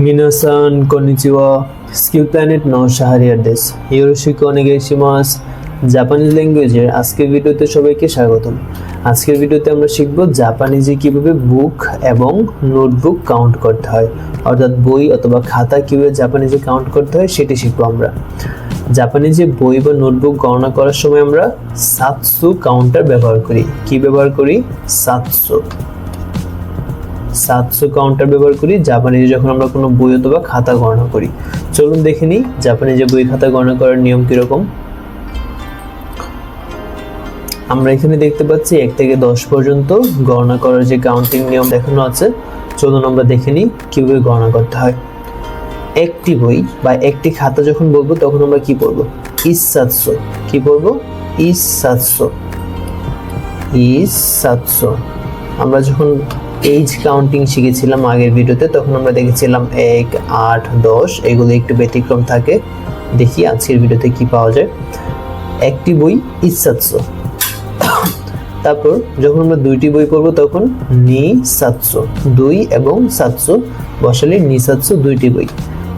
Minasan konnichiwa. Skill Planet no Shahariar desu. Yoroshiku onegaishimasu. Japanese ল্যাঙ্গুয়েজের আজকের ভিডিওতে সবাইকে স্বাগতম। আজকের ভিডিওতে আমরা শিখব জাপানিজে কিভাবে বুক এবং নোটবুক কাউন্ট করতে হয়, অর্থাৎ বই অথবা খাতা কিভাবে জাপানিজে কাউন্ট করতে হয় সেটি শিখব আমরা। জাপানিজে বই বা নোটবুক গণনা করার সময় আমরা সাতসু কাউন্টার ব্যবহার করি। কি ব্যবহার করি? সাতসু কাউন্টার ব্যবহার করি জাপানিজে যখন আমরা কোনো বই অথবা খাতা গণনা করি। চলুন দেখে নিই জাপানিজে বই খাতা গণনা করার নিয়ম কিরকম। আমরা এখানে দেখতে পাচ্ছি 1 থেকে 10 পর্যন্ত গণনা করার যে কাউন্টিং নিয়ম দেখানো আছে। চলুন আমরা দেখে নিই কিভাবে গণনা করতে হয়। একটি বই বা একটি খাতা যখন বলবো তখন আমরা কি পড়ব? ইসাতসো। কি পড়ব? ইসাতসো। আমরা যখন এজ কাউন্টিং শিখেছিলাম আগের ভিডিওতে, তখন আমরা দেখেছিলাম 1, 8, 10 এগুলো একটু ব্যতিক্রম থাকে। দেখি আজকের ভিডিওতে কি পাওয়া যায়। একটি বই ইসাতসো। তারপর যখন আমরা দুইটি বই পড়বো তখন নিসাতসো, 2 এবং সাতসো বসালে নিসাতসো, দুইটি বই।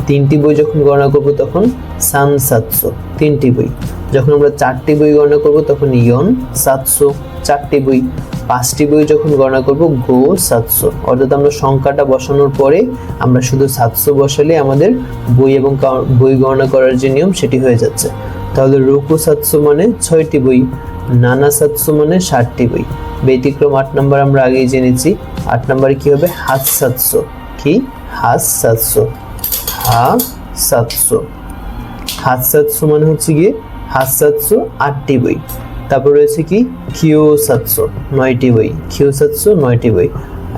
তিনটি বই যখন গণনা করব তখন সানসাতসো, তিনটি বই। যখন আমরা 4টি বই গণনা করব তখন ইয়ন সাতসো, 4টি বই। 5টি বই যখন গণনা করব গো সাতসো, অর্থাৎ আমরা সংখ্যাটা বসানোর পরে আমরা শুধু সাতসো বসালে আমাদের বই এবং বই গণনা করার যে নিয়ম সেটি হয়ে যাচ্ছে। তাহলে রোকু সাতসো মানে 6টি বই, নানা সাতসো মানে 7টি বই। ব্যতিক্রম 8 নাম্বার আমরা আগেই জেনেছি। 8 নম্বরে কি হবে? হাতসাতসো। কি? হাতসাতসো মানে হচ্ছে গিয়ে হাতসাতসো 8টি বই। তারপর রয়েছে কি? কিয়োসাতসো, 9টি বই। কিয়োসাতসো 9টি বই।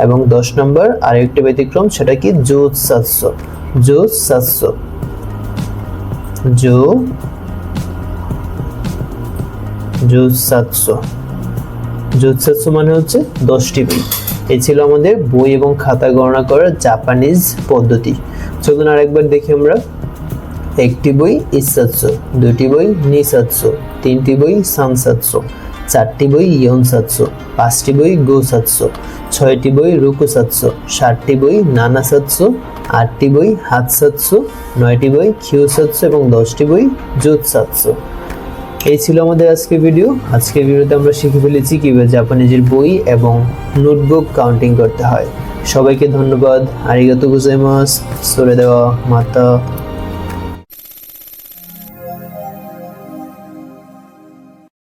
এবং 10 নম্বর আরেকটি ব্যতিক্রম, সেটা কি? জোসাতসো। জোসাতসো মানে হচ্ছে 10টি বই। এই ছিল আমাদের বই এবং খাতা গণনা করার জাপানিজ পদ্ধতি। চলুন আরেকবার দেখি আমরা। একটি বই ইসাতসো, দুটি বই নিসাতসো, তিনটি বই সানসাতসো, 4টি বই ইয়নসাতসো, 5টি বই গোসাতসো, 6টি বই রুকুসাতসো, 7টি বই নানাসাতসো, 8টি বই হাতসাতসো, 9টি বই কিয়োসাতসো এবং 10টি বই জোতসাতসো। এই ছিল আমাদের আজকের ভিডিও। আজকের ভিডিওতে আমরা শিখে ফেলেছি কিভাবে জাপানিজের বই এবং নোটবুক কাউন্টিং করতে হয়। সবাইকে ধন্যবাদ। আরিগাতো গোজাইমাসু। সরে দেওয়া মাতা।